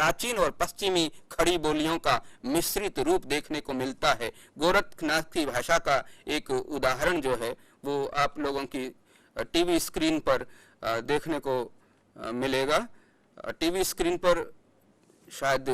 प्राचीन और पश्चिमी खड़ी बोलियों का मिश्रित रूप देखने को मिलता है। गोरखनाथ की भाषा का एक उदाहरण जो है वो आप लोगों की टीवी स्क्रीन पर देखने को मिलेगा। टीवी स्क्रीन पर शायद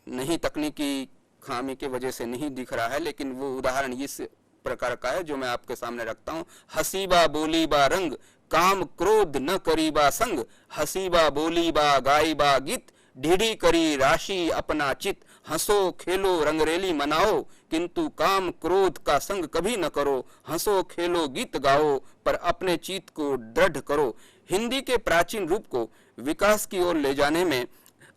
नहीं, तकनीकी खामी की वजह से नहीं दिख रहा है, लेकिन वो उदाहरण इस प्रकार का है जो मैं आपके सामने रखता हूँ। हसीबा बोलीबा रंग, काम क्रोध न करीबा संग, हसीबा बोलीबा गाईबा गीत, ढीढ़ी करी राशि अपना चित, हंसो खेलो रंगरेली मनाओ, किंतु काम क्रोध का संग कभी न करो, हंसो खेलो गीत गाओ, पर अपने चित को दृढ़ करो। हिंदी के प्राचीन रूप को विकास की ओर ले जाने में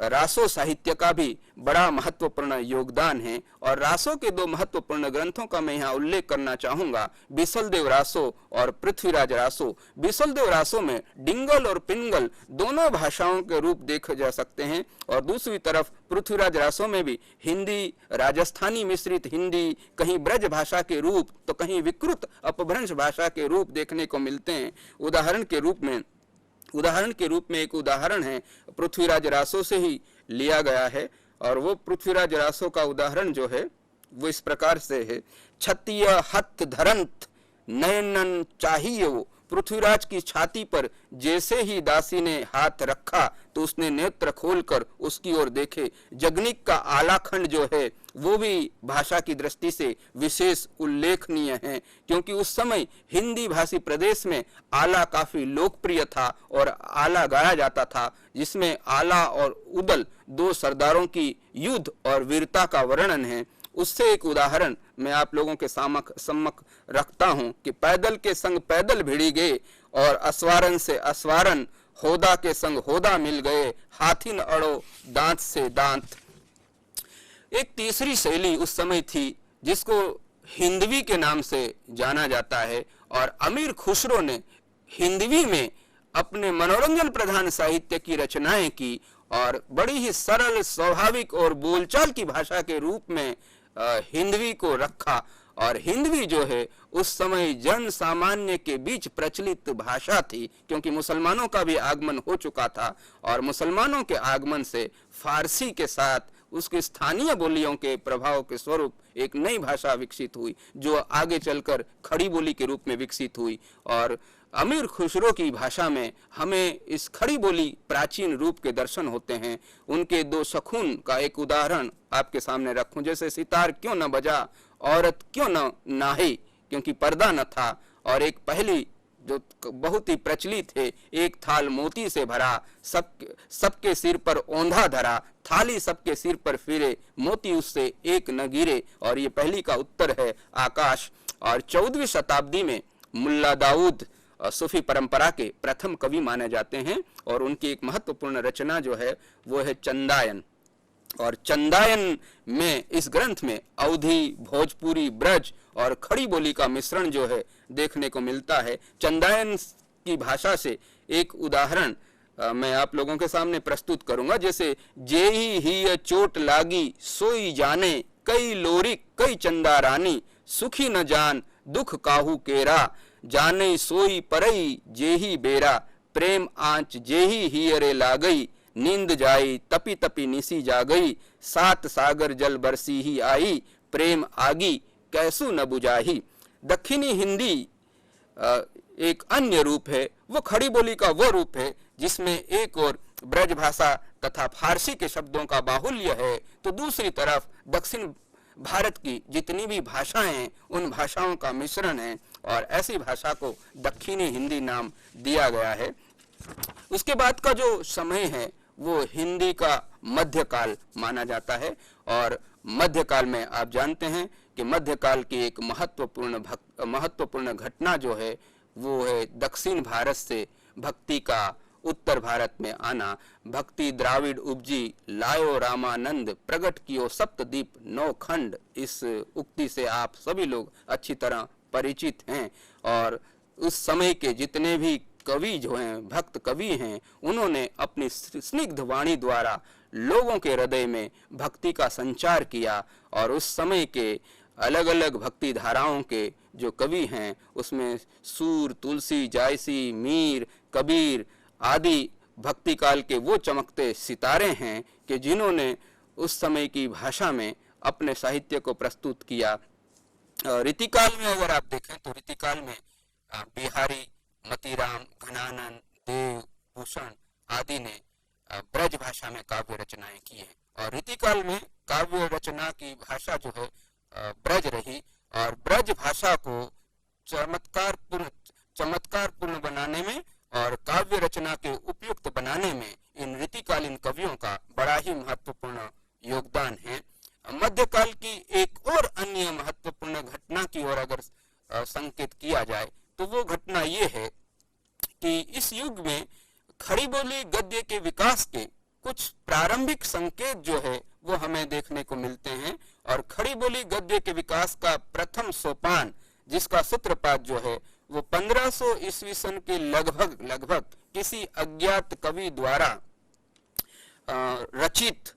रासो साहित्य का भी बड़ा महत्वपूर्ण योगदान है, और रासो के दो महत्वपूर्ण ग्रंथों का मैं यहाँ उल्लेख करना चाहूंगा, बिसलदेव रासो और पृथ्वीराज रासो। बिसलदेव रासो में डिंगल और पिंगल दोनों भाषाओं के रूप देखे जा सकते हैं, और दूसरी तरफ पृथ्वीराज रासो में भी हिंदी राजस्थानी मिश्रित हिंदी, कहीं ब्रज भाषा के रूप तो कहीं विकृत अपभ्रंश भाषा के रूप देखने को मिलते हैं। उदाहरण के रूप में एक उदाहरण है, पृथ्वीराज रासो से ही लिया गया है, और वो पृथ्वीराज रासो का उदाहरण जो है वो इस प्रकार से है। छत्तीय हथ धरंत नयनन चाहिए, पृथ्वीराज की छाती पर जैसे ही दासी ने हाथ रखा तो उसने नेत्र खोलकर उसकी ओर देखे। जगनिक का आलाखंड जो है वो भी भाषा की दृष्टि से विशेष उल्लेखनीय है, क्योंकि उस समय हिंदी भाषी प्रदेश में आला काफी लोकप्रिय था और आला गाया जाता था, जिसमें आला और उदल दो सरदारों की युद्ध और वीरता का वर्णन है। उससे एक उदाहरण मैं आप लोगों के सम्मुख रखता हूं कि पैदल के संग पैदल भिड़ी गए, और अस्वारन से अस्वारन, होदा के संग होदा मिल गए, हाथी न अड़ो दांत से दांत। एक तीसरी शैली उस समय थी जिसको हिंदवी के नाम से जाना जाता है, और अमीर खुसरो ने हिंदवी में अपने मनोरंजन प्रधान साहित्य की रचनाएं की, और बड़ी ही सरल, स्वाभाविक और बोलचाल की भाषा के रूप में हिंदवी को रखा। और हिंदवी जो है उस समय जन सामान्य के बीच प्रचलित भाषा थी, क्योंकि मुसलमानों का भी आगमन हो चुका था, और मुसलमानों के आगमन से फारसी के साथ उसके स्थानीय बोलियों के प्रभाव के स्वरूप एक नई भाषा विकसित हुई, जो आगे चलकर खड़ी बोली के रूप में विकसित हुई। और अमीर खुसरो की भाषा में हमें इस खड़ी बोली प्राचीन रूप के दर्शन होते हैं। उनके दो शखुन का एक उदाहरण आपके सामने रखूं, जैसे सितार क्यों न बजा, औरत क्यों न नाही, क्योंकि पर्दा न था, और एक पहली जो बहुत ही प्रचलित है, एक थाल मोती से भरा, सबके सिर पर औंधा धरा, थाली सबके सिर पर फिरे, मोती उससे एक न गिरे, और ये पहली का उत्तर है आकाश। और 14वीं शताब्दी में मुल्ला दाऊद सूफी परंपरा के प्रथम कवि माने जाते हैं, और उनकी एक महत्वपूर्ण रचना जो है वो है चंदायन। और चंदायन में, इस ग्रंथ में अवधी, भोजपुरी, ब्रज और खड़ी बोली का मिश्रण जो है देखने को मिलता है। चंदायन की भाषा से एक उदाहरण मैं आप लोगों के सामने प्रस्तुत करूंगा, जैसे जेही ही चोट लागी सोई जाने, कई लोरिक कई चंदा रानी, सुखी न जान दुख काहू केरा, जाने सोई परई जेही बेरा, प्रेम आंच जेही हियरे लागई, नींद जाई तपी तपी निसी जा गई, सात सागर जल बरसी ही आई, प्रेम आगी कैसू न बुझाही। दक्षिणी हिंदी एक अन्य रूप है, वो खड़ी बोली का वो रूप है जिसमें एक और ब्रज भाषा तथा फारसी के शब्दों का बाहुल्य है, तो दूसरी तरफ दक्षिण भारत की जितनी भी भाषाएं हैं उन भाषाओं का मिश्रण है, और ऐसी भाषा को दक्षिणी हिंदी नाम दिया गया है। उसके बाद का जो समय है वो हिंदी का मध्यकाल माना जाता है, और मध्यकाल में आप जानते हैं कि मध्यकाल की एक महत्वपूर्ण घटना जो है वो है दक्षिण भारत से भक्ति का उत्तर भारत में आना। भक्ति द्राविड उपजी लायो रामानंद, प्रगट कियो सप्तदीप नौ खंड, इस उक्ति से आप सभी लोग अच्छी तरह परिचित हैं। और उस समय के जितने भी कवि जो हैं, भक्त कवि हैं, उन्होंने अपनी स्निग्ध वाणी द्वारा लोगों के हृदय में भक्ति का संचार किया, और उस समय के अलग अलग भक्ति धाराओं के जो कवि हैं उसमें सूर, तुलसी, जायसी, मीर, कबीर आदि भक्ति काल के वो चमकते सितारे हैं कि जिन्होंने उस समय की भाषा में अपने साहित्य को प्रस्तुत किया। रीतिकाल में अगर आप देखें तो रीतिकाल में बिहारी, मतीराम, घनानंद, देव, भूषण आदि ने ब्रज भाषा में काव्य रचनाएं की हैं और रीतिकाल में काव्य रचना की भाषा जो है ब्रज रही और ब्रज भाषा को चमत्कारपूर्ण बनाने में और काव्य रचना के उपयुक्त बनाने में इन रीतिकालीन कवियों का बड़ा ही महत्वपूर्ण योगदान है। मध्यकाल की एक और अन्य महत्वपूर्ण घटना की ओर अगर संकेत किया जाए तो वो घटना ये है कि इस युग में खड़ी बोली गद्य के विकास के कुछ प्रारंभिक संकेत जो है वो हमें देखने को मिलते हैं और खड़ी बोली गद्य के विकास का प्रथम सोपान जिसका सूत्रपात जो है वो 1500 ईस्वी सन के लगभग किसी अज्ञात कवि द्वारा रचित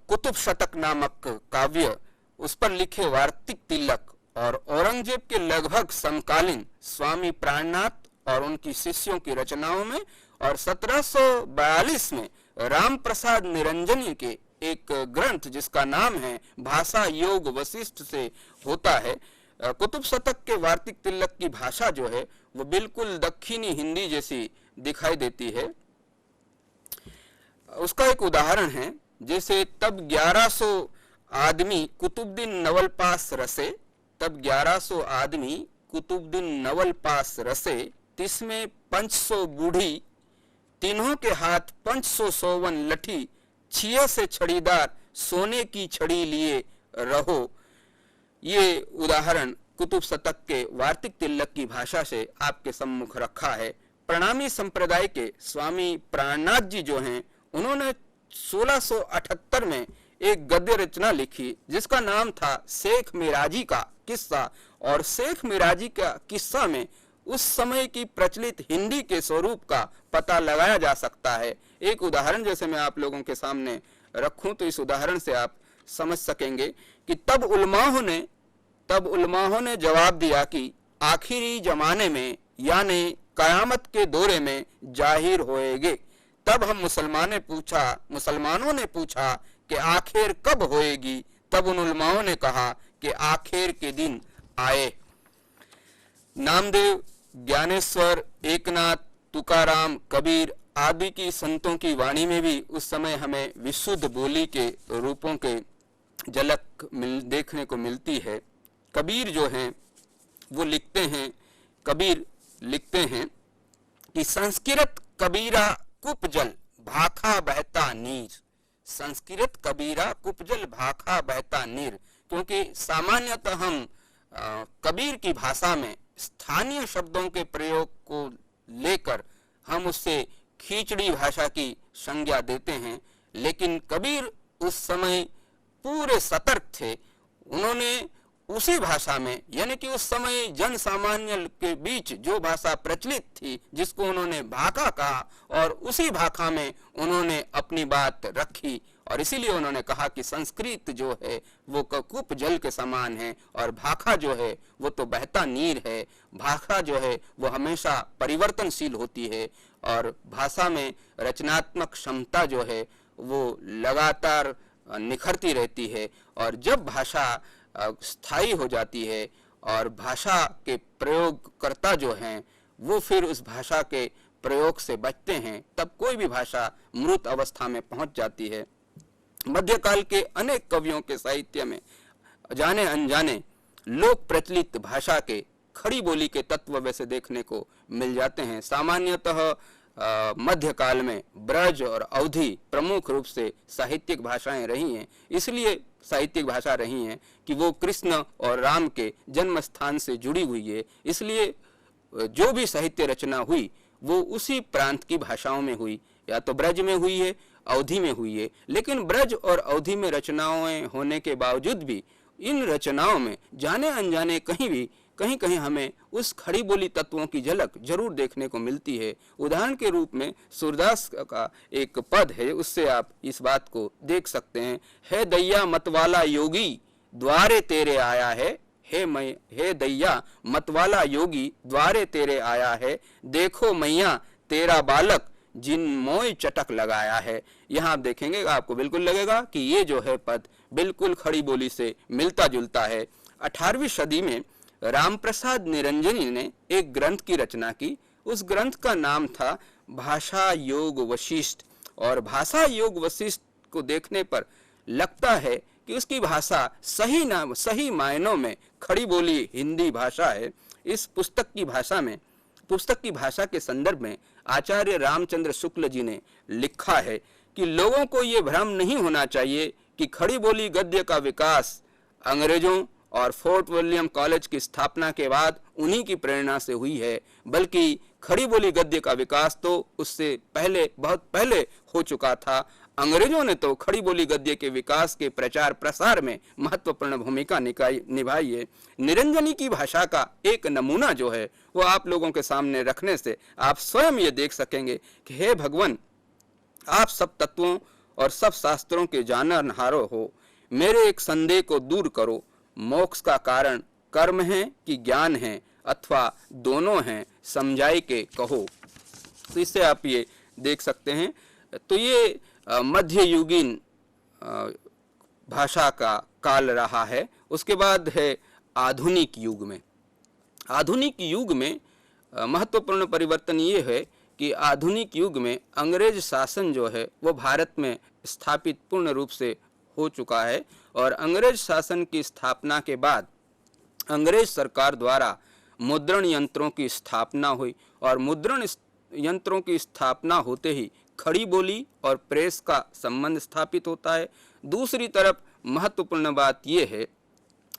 कुतुब शतक नामक काव्य, उस पर लिखे वार्तिक तिलक और औरंगजेब के लगभग समकालीन स्वामी प्राणनाथ और उनकी शिष्यों की रचनाओं में और 1742 में राम प्रसाद निरंजनी के एक ग्रंथ जिसका नाम है भाषा योग वशिष्ठ से होता है। कुतुब शतक के वार्तिक तिलक की भाषा जो है वो बिल्कुल दक्षिणी हिंदी जैसी दिखाई देती है। उसका एक उदाहरण है, जैसे तब 1100 आदमी कुतुबुद्दीन नवल पास रसे, तब 1100 आदमी कुतुबुद्दीन नवल पास रसे, तिसमें 500 बूढ़ी, तीनों के हाथ 500 सोवन लठी, छिया से छड़ीदार सोने की छड़ी लिए रहो। ये उदाहरण कुतुब शतक के वार्तिक तिलक की भाषा से आपके सम्मुख रखा है। प्रणामी संप्रदाय के स्वामी प्राणनाथ जी जो हैं उन्होंने 1678 में एक गद्य रचना लिखी जिसका नाम था शेख मिराजी का किस्सा और शेख मिराजी का किस्सा में उस समय की प्रचलित हिंदी के स्वरूप का पता लगाया जा सकता है। एक उदाहरण जैसे मैं आप लोगों के सामने रखूं तो इस उदाहरण से आप समझ सकेंगे कि तब उलमाओं ने जवाब दिया कि आखिरी जमाने में यानी कयामत के दौरे में जाहिर होएगे। तब हम मुसलमानों ने पूछा कि आखिर कब होएगी? तब उन उलमाओं ने कहा कि आखिर के दिन आए। नामदेव, ज्ञानेश्वर, एकनाथ, तुकाराम, कबीर आदि की संतों की वाणी में भी उस समय हमें विशुद्ध बोली के रूपों के झलक देखने को मिलती है। कबीर जो हैं वो कबीर लिखते हैं कि संस्कृत कबीरा कुपजल भाखा बहता नीर, संस्कृत कबीरा कुपजल भाखा बहता नीर, क्योंकि सामान्यतः हम कबीर की भाषा में स्थानीय शब्दों के प्रयोग को लेकर हम उससे खींचड़ी भाषा की संज्ञा देते हैं, लेकिन कबीर उस समय पूरे सतर्क थे। उन्होंने उसी भाषा में यानी कि उस समय जन सामान्य के बीच जो भाषा प्रचलित थी जिसको उन्होंने भाखा कहा और उसी भाखा में उन्होंने अपनी बात रखी और इसीलिए उन्होंने कहा कि संस्कृत जो है वो कूप जल के समान है और भाखा जो है वो तो बहता नीर है। भाखा जो है वो हमेशा परिवर्तनशील होती है और भाषा में रचनात्मक क्षमता जो है वो लगातार निखरती रहती है और जब भाषा स्थायी हो जाती है और भाषा के प्रयोगकर्ता जो हैं वो फिर उस भाषा के प्रयोग से बचते हैं, तब कोई भी भाषा मृत अवस्था में पहुंच जाती है। मध्यकाल के अनेक कवियों के साहित्य में जाने अनजाने लोक प्रचलित भाषा के खड़ी बोली के तत्व वैसे देखने को मिल जाते हैं। सामान्यतः मध्यकाल में ब्रज और अवधी प्रमुख रूप से साहित्यिक भाषाएं रही हैं, इसलिए साहित्यिक भाषा रही हैं कि वो कृष्ण और राम के जन्म स्थान से जुड़ी हुई है, इसलिए जो भी साहित्य रचना हुई वो उसी प्रांत की भाषाओं में हुई, या तो ब्रज में हुई है, अवधी में हुई है। लेकिन ब्रज और अवधी में रचनाएं होने के बावजूद भी इन रचनाओं में जाने अनजाने कहीं कहीं हमें उस खड़ी बोली तत्वों की झलक जरूर देखने को मिलती है। उदाहरण के रूप में सूरदास का एक पद है, उससे आप इस बात को देख सकते हैं। हे दैया मतवाला योगी द्वारे तेरे आया है, हे दैया मतवाला योगी द्वारे तेरे आया है, देखो मैया तेरा बालक जिनमोय चटक लगाया है। यहाँ आप देखेंगे आपको बिल्कुल लगेगा कि ये जो है पद बिल्कुल खड़ी बोली से मिलता जुलता है। 18वीं सदी में रामप्रसाद निरंजनी ने एक ग्रंथ की रचना की। उस ग्रंथ का नाम था भाषा योग वशिष्ठ, और भाषा योग वशिष्ठ को देखने पर लगता है कि उसकी भाषा सही मायनों में खड़ी बोली हिंदी भाषा है। इस पुस्तक की भाषा के संदर्भ में आचार्य रामचंद्र शुक्ल जी ने लिखा है कि लोगों को ये भ्रम नहीं होना चाहिए कि खड़ी बोली गद्य का विकास अंग्रेजों और फोर्ट विलियम कॉलेज की स्थापना के बाद उन्हीं की प्रेरणा से हुई है, बल्कि खड़ी बोली गद्य का विकास तो उससे पहले, बहुत पहले हो चुका था। अंग्रेजों ने तो खड़ी बोली गद्य के विकास के प्रचार प्रसार में महत्वपूर्ण भूमिका निभाई है। निरंजनी की भाषा का एक नमूना जो है वो आप लोगों के सामने रखने से आप स्वयं ये देख सकेंगे कि हे भगवान, आप सब तत्वों और सब शास्त्रों के जानहारो हो, मेरे एक संदेह को दूर करो। मोक्ष का कारण कर्म है कि ज्ञान है, अथवा दोनों हैं, समझाई के कहो। तो इससे आप ये देख सकते हैं। तो ये मध्ययुगीन भाषा का काल रहा है। उसके बाद है आधुनिक युग में। आधुनिक युग में महत्वपूर्ण परिवर्तन ये है कि आधुनिक युग में अंग्रेज शासन जो है वो भारत में स्थापित पूर्ण रूप से हो चुका है, और अंग्रेज शासन की स्थापना के बाद अंग्रेज सरकार द्वारा मुद्रण यंत्रों की स्थापना हुई, और मुद्रण यंत्रों की स्थापना होते ही खड़ी बोली और प्रेस का संबंध स्थापित होता है। दूसरी तरफ महत्वपूर्ण बात यह है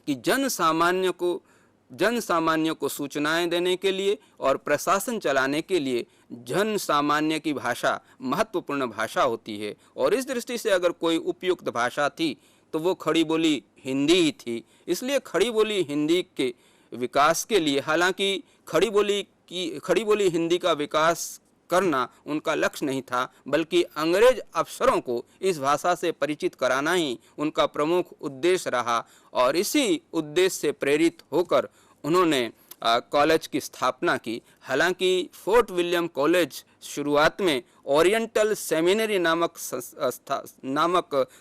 कि जन सामान्य को सूचनाएं देने के लिए और प्रशासन चलाने के लिए जन सामान्य की भाषा महत्वपूर्ण भाषा होती है, और इस दृष्टि से अगर कोई उपयुक्त भाषा थी तो वो खड़ी बोली हिंदी ही थी। इसलिए खड़ी बोली हिंदी के विकास के लिए, हालांकि खड़ी बोली हिंदी का विकास करना उनका लक्ष्य नहीं था, बल्कि अंग्रेज अफसरों को इस भाषा से परिचित कराना ही उनका प्रमुख उद्देश्य रहा, और इसी उद्देश्य से प्रेरित होकर उन्होंने कॉलेज की स्थापना की। हालांकि फोर्ट विलियम कॉलेज शुरुआत में ओरिएंटल सेमिनरी नामक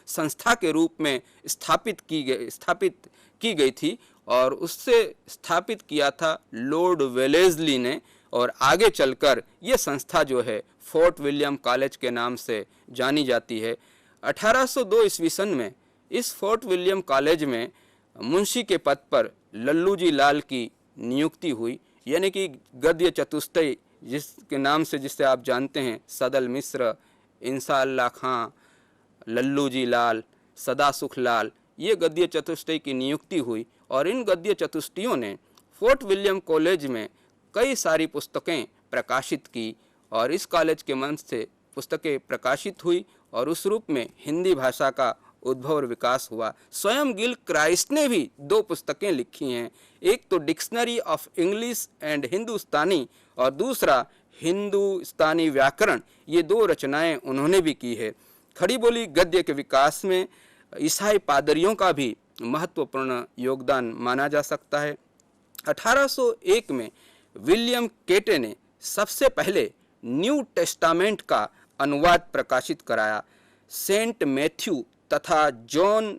संस्था के रूप में स्थापित की गई थी, और उससे स्थापित किया था लॉर्ड वेलेस्ली ने, और आगे चलकर ये संस्था जो है फोर्ट विलियम कॉलेज के नाम से जानी जाती है। 1802 ईस्वी सन में इस फोर्ट विलियम कॉलेज में मुंशी के पद पर लल्लू जी लाल की नियुक्ति हुई, यानी कि गद्य चतुष्टय जिसके नाम से जिसे आप जानते हैं, सदल मिश्र, इंशाअल्लाह खां, लल्लू जी लाल, सदा सुख लाल, ये गद्य चतुष्टय की नियुक्ति हुई, और इन गद्य चतुष्टियों ने फोर्ट विलियम कॉलेज में कई सारी पुस्तकें प्रकाशित की, और इस कॉलेज के मंच से पुस्तकें प्रकाशित हुई, और उस रूप में हिंदी भाषा का उद्भव और विकास हुआ। स्वयं गिल क्राइस्ट ने भी 2 पुस्तकें लिखी हैं, एक तो डिक्शनरी ऑफ इंग्लिश एंड हिंदुस्तानी, और दूसरा हिंदुस्तानी व्याकरण। ये 2 रचनाएं उन्होंने भी की है। खड़ी बोली गद्य के विकास में ईसाई पादरियों का भी महत्वपूर्ण योगदान माना जा सकता है। 1801 में विलियम केटे ने सबसे पहले न्यू टेस्टामेंट का अनुवाद प्रकाशित कराया। सेंट मैथ्यू तथा जॉन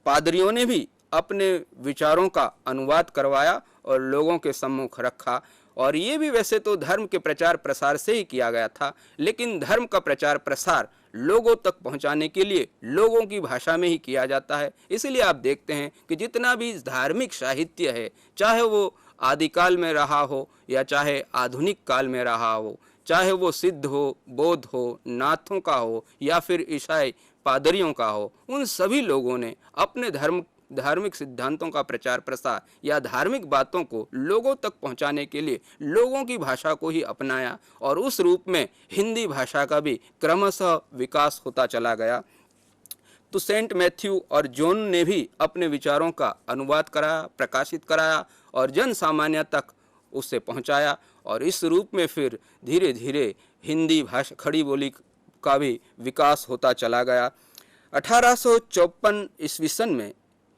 पादरियों ने भी अपने विचारों का अनुवाद करवाया और लोगों के सम्मुख रखा, और ये भी वैसे तो धर्म के प्रचार प्रसार से ही किया गया था, लेकिन धर्म का प्रचार प्रसार लोगों तक पहुंचाने के लिए लोगों की भाषा में ही किया जाता है। इसलिए आप देखते हैं कि जितना भी धार्मिक साहित्य है, चाहे वो आदिकाल में रहा हो या चाहे आधुनिक काल में रहा हो, चाहे वो सिद्ध हो, बौद्ध हो, नाथों का हो या फिर ईसाई पादरियों का हो, उन सभी लोगों ने अपने धार्मिक सिद्धांतों का प्रचार प्रसार या धार्मिक बातों को लोगों तक पहुंचाने के लिए लोगों की भाषा को ही अपनाया, और उस रूप में हिंदी भाषा का भी क्रमशः विकास होता चला गया। तो सेंट मैथ्यू और जॉन ने भी अपने विचारों का अनुवाद कराया, प्रकाशित कराया और जन सामान्य तक उसे पहुंचाया, और इस रूप में फिर धीरे धीरे हिंदी भाषा खड़ी बोली का भी विकास होता चला गया। 1854 ईस्वी सन में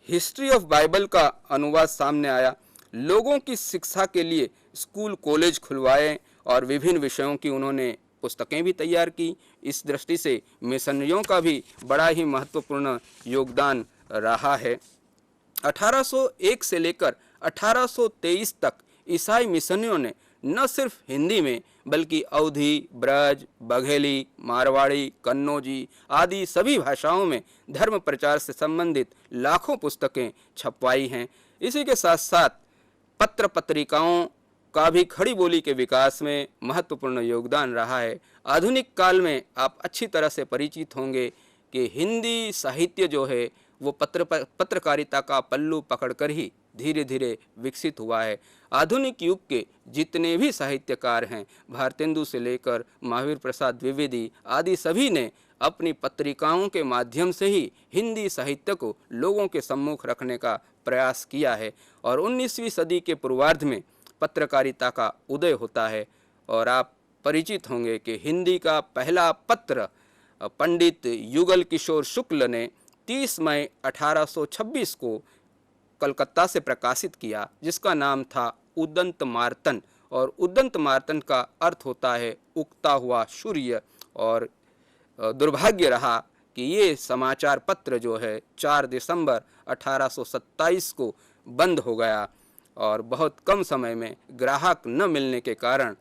हिस्ट्री ऑफ बाइबल का अनुवाद सामने आया। लोगों की शिक्षा के लिए स्कूल कॉलेज खुलवाए और विभिन्न विषयों की उन्होंने पुस्तकें भी तैयार की। इस दृष्टि से मिशनरियों का भी बड़ा ही महत्वपूर्ण योगदान रहा है। 1801 से लेकर 1823 तक ईसाई मिशनरियों ने न सिर्फ हिंदी में बल्कि अवधी, ब्रज, बघेली, मारवाड़ी, कन्नौजी आदि सभी भाषाओं में धर्म प्रचार से संबंधित लाखों पुस्तकें छपवाई हैं। इसी के साथ साथ पत्र पत्रिकाओं का भी खड़ी बोली के विकास में महत्वपूर्ण योगदान रहा है। आधुनिक काल में आप अच्छी तरह से परिचित होंगे कि हिंदी साहित्य जो है वो पत्रकारिता का पल्लू पकड़कर ही धीरे धीरे विकसित हुआ है। आधुनिक युग के जितने भी साहित्यकार हैं, भारतेंदु से लेकर महावीर प्रसाद द्विवेदी आदि सभी ने अपनी पत्रिकाओं के माध्यम से ही हिंदी साहित्य को लोगों के सम्मुख रखने का प्रयास किया है। और 19वीं सदी के पूर्वार्ध में पत्रकारिता का उदय होता है। और आप परिचित होंगे कि हिंदी का पहला पत्र पंडित युगल किशोर शुक्ल ने 30 मई 1826 को कलकत्ता से प्रकाशित किया, जिसका नाम था उदंत मार्तन। और उदंत मार्तन का अर्थ होता है उगता हुआ सूर्य। और दुर्भाग्य रहा कि ये समाचार पत्र जो है 4 दिसंबर 1827 को बंद हो गया और बहुत कम समय में ग्राहक न मिलने के कारण